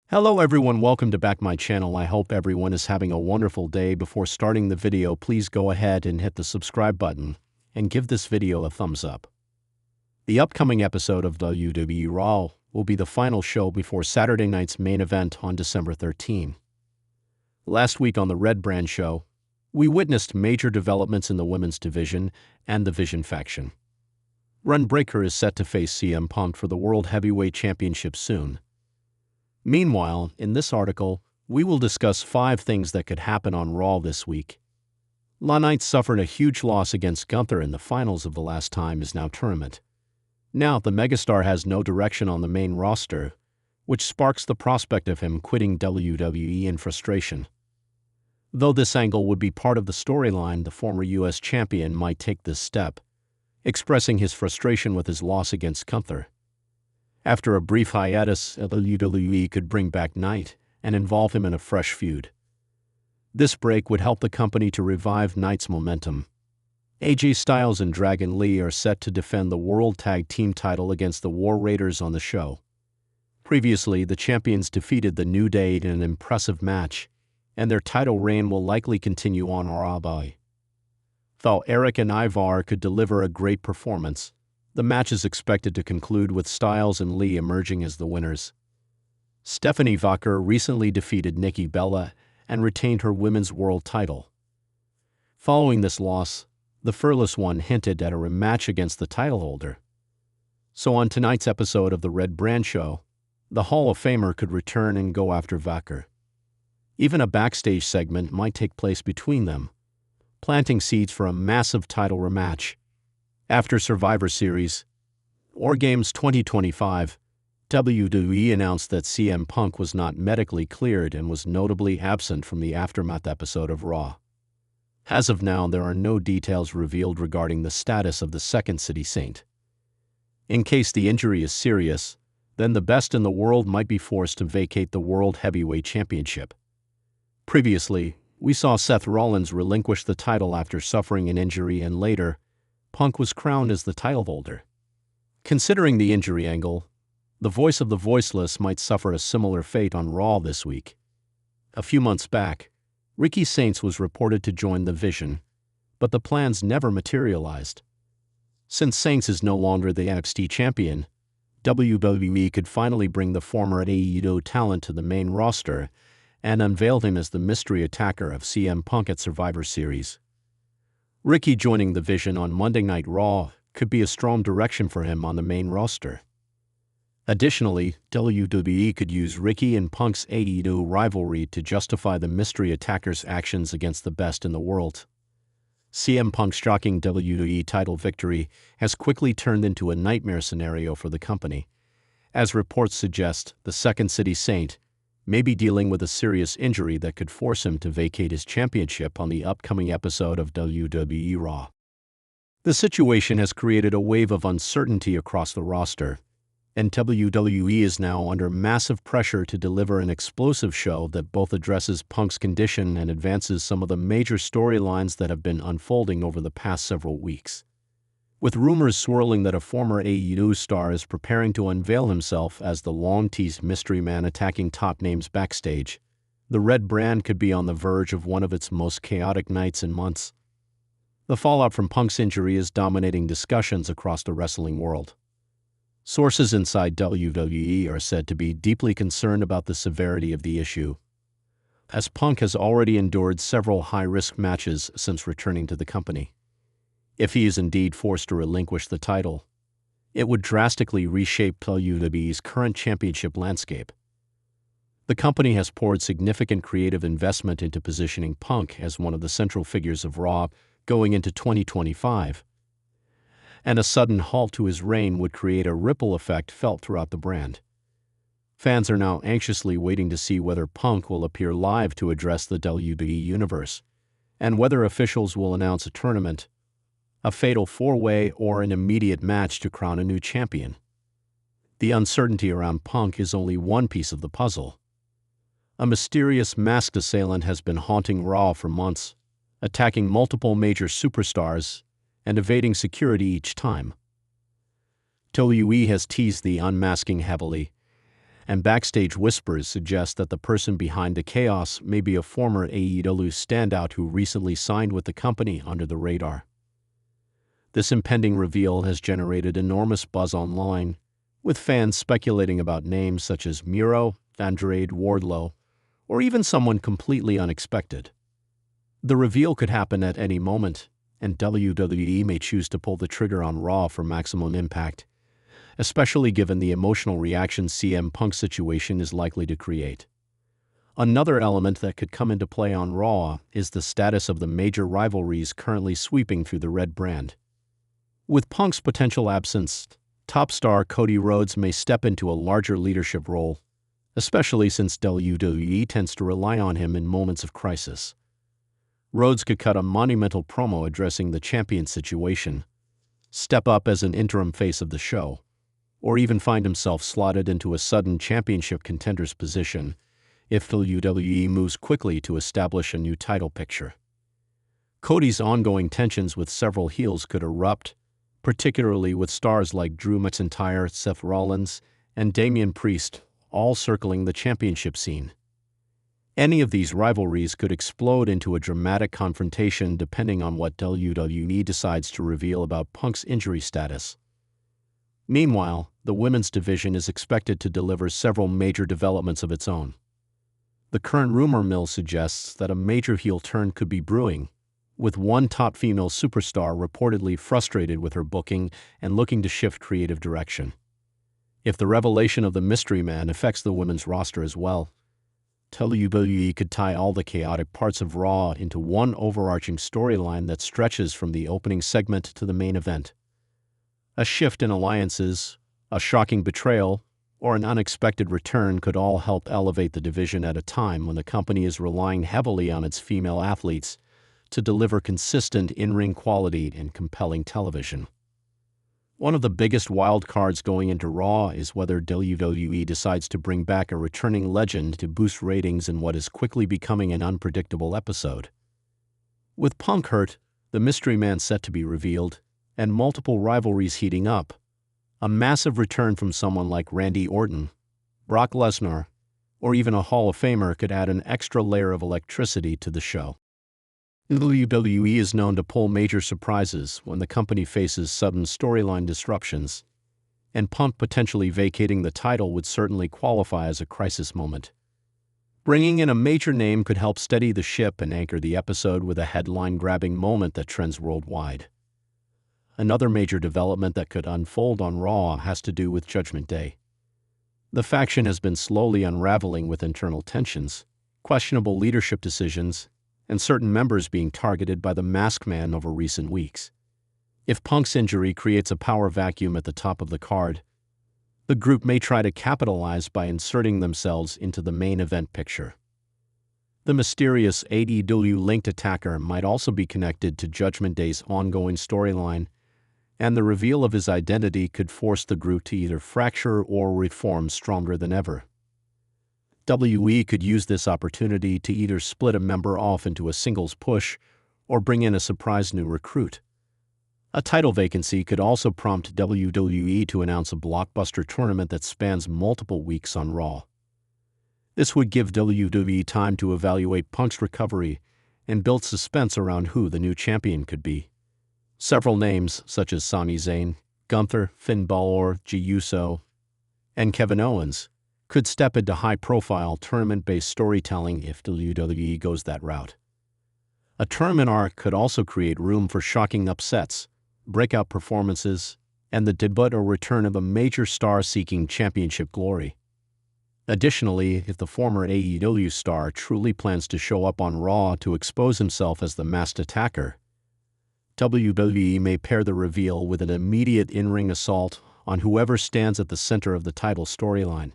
Hello everyone, welcome to back my channel. I hope everyone is having a wonderful day. Before starting the video, please go ahead and hit the subscribe button and give this video a thumbs up. The upcoming episode of WWE Raw will be the final show before Saturday night's main event on December 13. Last week on the Red Brand show, we witnessed major developments in the women's division and the Vision faction. Ron Breakker is set to face CM Punk for the World Heavyweight Championship soon. Meanwhile, in this article, we will discuss 5 things that could happen on Raw this week. LA Knight suffered a huge loss against Gunther in the finals of the last time is now tournament. Now, the megastar has no direction on the main roster, which sparks the prospect of him quitting WWE in frustration. Though this angle would be part of the storyline, the former U.S. champion might take this step, expressing his frustration with his loss against Gunther. After a brief hiatus, WWE could bring back Knight and involve him in a fresh feud. This break would help the company to revive Knight's momentum. AJ Styles and Dragon Lee are set to defend the World Tag Team title against the War Raiders on the show. Previously, the champions defeated the New Day in an impressive match, and their title reign will likely continue on Raw. Though Eric and Ivar could deliver a great performance, the match is expected to conclude with Styles and Lee emerging as the winners. Stephanie Vacate recently defeated Nikki Bella and retained her women's world title. Following this loss, the Fearless One hinted at a rematch against the title holder. So on tonight's episode of the Red Brand show, the Hall of Famer could return and go after Vacate. Even a backstage segment might take place between them, planting seeds for a massive title rematch. After Survivor Series, or Games 2025, WWE announced that CM Punk was not medically cleared and was notably absent from the Aftermath episode of Raw. As of now, there are no details revealed regarding the status of the Second City Saint. In case the injury is serious, then the best in the world might be forced to vacate the World Heavyweight Championship. Previously, we saw Seth Rollins relinquish the title after suffering an injury, and later, Punk was crowned as the title holder. Considering the injury angle, the voice of the voiceless might suffer a similar fate on Raw this week. A few months back, Ricky Saints was reported to join the Vision, but the plans never materialized. Since Saints is no longer the NXT champion, WWE could finally bring the former AEW talent to the main roster and unveiled him as the mystery attacker of CM Punk at Survivor Series. Ricky joining the Vision on Monday Night Raw could be a strong direction for him on the main roster. Additionally, WWE could use Ricky and Punk's AEW rivalry to justify the mystery attacker's actions against the best in the world. CM Punk's shocking WWE title victory has quickly turned into a nightmare scenario for the company. As reports suggest, the Second City Saint may be dealing with a serious injury that could force him to vacate his championship on the upcoming episode of WWE Raw. The situation has created a wave of uncertainty across the roster, and WWE is now under massive pressure to deliver an explosive show that both addresses Punk's condition and advances some of the major storylines that have been unfolding over the past several weeks. With rumors swirling that a former AEW star is preparing to unveil himself as the long-teased mystery man attacking top names backstage, the Red Brand could be on the verge of one of its most chaotic nights in months. The fallout from Punk's injury is dominating discussions across the wrestling world. Sources inside WWE are said to be deeply concerned about the severity of the issue, as Punk has already endured several high-risk matches since returning to the company. If he is indeed forced to relinquish the title, it would drastically reshape WWE's current championship landscape. The company has poured significant creative investment into positioning Punk as one of the central figures of Raw going into 2025, and a sudden halt to his reign would create a ripple effect felt throughout the brand. Fans are now anxiously waiting to see whether Punk will appear live to address the WWE Universe, and whether officials will announce a tournament, a fatal four-way, or an immediate match to crown a new champion. The uncertainty around Punk is only one piece of the puzzle. A mysterious masked assailant has been haunting Raw for months, attacking multiple major superstars and evading security each time. WWE has teased the unmasking heavily, and backstage whispers suggest that the person behind the chaos may be a former AEW standout who recently signed with the company under the radar. This impending reveal has generated enormous buzz online, with fans speculating about names such as Miro, Andrade, Wardlow, or even someone completely unexpected. The reveal could happen at any moment, and WWE may choose to pull the trigger on Raw for maximum impact, especially given the emotional reaction CM Punk's situation is likely to create. Another element that could come into play on Raw is the status of the major rivalries currently sweeping through the Red brand. With Punk's potential absence, top star Cody Rhodes may step into a larger leadership role, especially since WWE tends to rely on him in moments of crisis. Rhodes could cut a monumental promo addressing the champion situation, step up as an interim face of the show, or even find himself slotted into a sudden championship contender's position if WWE moves quickly to establish a new title picture. Cody's ongoing tensions with several heels could erupt, particularly with stars like Drew McIntyre, Seth Rollins, and Damian Priest, all circling the championship scene. Any of these rivalries could explode into a dramatic confrontation depending on what WWE decides to reveal about Punk's injury status. Meanwhile, the women's division is expected to deliver several major developments of its own. The current rumor mill suggests that a major heel turn could be brewing, with one top female superstar reportedly frustrated with her booking and looking to shift creative direction. If the revelation of the Mystery Man affects the women's roster as well, WWE could tie all the chaotic parts of Raw into one overarching storyline that stretches from the opening segment to the main event. A shift in alliances, a shocking betrayal, or an unexpected return could all help elevate the division at a time when the company is relying heavily on its female athletes to deliver consistent in-ring quality and compelling television. One of the biggest wild cards going into Raw is whether WWE decides to bring back a returning legend to boost ratings in what is quickly becoming an unpredictable episode. With Punk hurt, the Mystery Man set to be revealed, and multiple rivalries heating up, a massive return from someone like Randy Orton, Brock Lesnar, or even a Hall of Famer could add an extra layer of electricity to the show. WWE is known to pull major surprises when the company faces sudden storyline disruptions, and Punk potentially vacating the title would certainly qualify as a crisis moment. Bringing in a major name could help steady the ship and anchor the episode with a headline-grabbing moment that trends worldwide. Another major development that could unfold on Raw has to do with Judgment Day. The faction has been slowly unraveling with internal tensions, questionable leadership decisions, and certain members being targeted by the Masked Man over recent weeks. If Punk's injury creates a power vacuum at the top of the card, the group may try to capitalize by inserting themselves into the main event picture. The mysterious AEW-linked attacker might also be connected to Judgment Day's ongoing storyline, and the reveal of his identity could force the group to either fracture or reform stronger than ever. WWE could use this opportunity to either split a member off into a singles push or bring in a surprise new recruit. A title vacancy could also prompt WWE to announce a blockbuster tournament that spans multiple weeks on Raw. This would give WWE time to evaluate Punk's recovery and build suspense around who the new champion could be. Several names, such as Sami Zayn, Gunther, Finn Balor, Jey Uso, and Kevin Owens, could step into high-profile tournament-based storytelling if WWE goes that route. A tournament arc could also create room for shocking upsets, breakout performances, and the debut or return of a major star seeking championship glory. Additionally, if the former AEW star truly plans to show up on Raw to expose himself as the masked attacker, WWE may pair the reveal with an immediate in-ring assault on whoever stands at the center of the title storyline.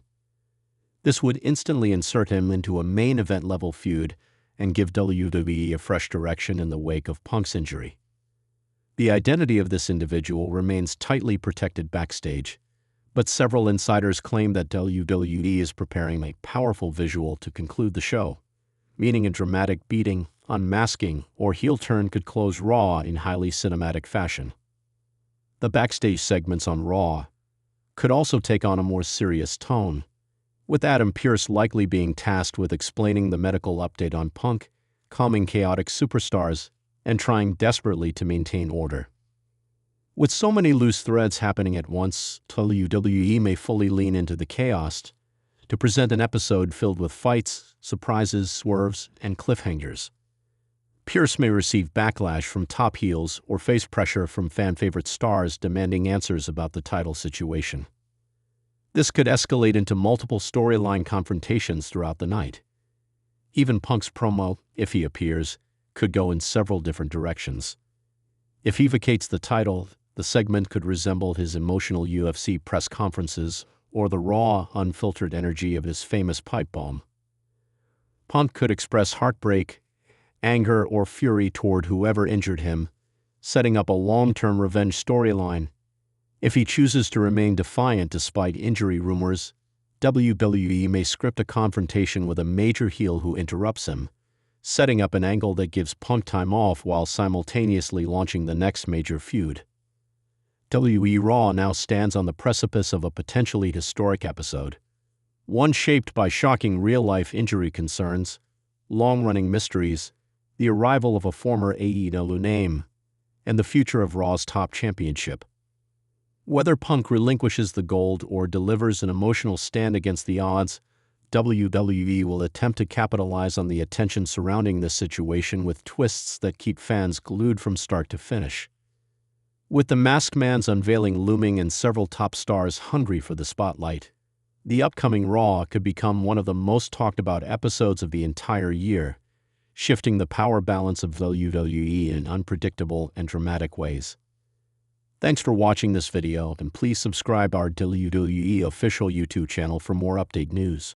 This would instantly insert him into a main event level feud and give WWE a fresh direction in the wake of Punk's injury. The identity of this individual remains tightly protected backstage, but several insiders claim that WWE is preparing a powerful visual to conclude the show, meaning a dramatic beating, unmasking, or heel turn could close Raw in highly cinematic fashion. The backstage segments on Raw could also take on a more serious tone, with Adam Pearce likely being tasked with explaining the medical update on Punk, calming chaotic superstars, and trying desperately to maintain order. With so many loose threads happening at once, WWE may fully lean into the chaos to present an episode filled with fights, surprises, swerves, and cliffhangers. Pearce may receive backlash from top heels or face pressure from fan-favorite stars demanding answers about the title situation. This could escalate into multiple storyline confrontations throughout the night. Even Punk's promo, if he appears, could go in several different directions. If he vacates the title, the segment could resemble his emotional UFC press conferences or the raw, unfiltered energy of his famous pipe bomb. Punk could express heartbreak, anger, or fury toward whoever injured him, setting up a long-term revenge storyline. If he chooses to remain defiant despite injury rumors, WWE may script a confrontation with a major heel who interrupts him, setting up an angle that gives Punk time off while simultaneously launching the next major feud. WWE Raw now stands on the precipice of a potentially historic episode, one shaped by shocking real-life injury concerns, long-running mysteries, the arrival of a former AEW name, and the future of Raw's top championship. Whether Punk relinquishes the gold or delivers an emotional stand against the odds, WWE will attempt to capitalize on the attention surrounding this situation with twists that keep fans glued from start to finish. With the Masked Man's unveiling looming and several top stars hungry for the spotlight, the upcoming Raw could become one of the most talked about episodes of the entire year, shifting the power balance of WWE in unpredictable and dramatic ways. Thanks for watching this video, and please subscribe our WWE official YouTube channel for more update news.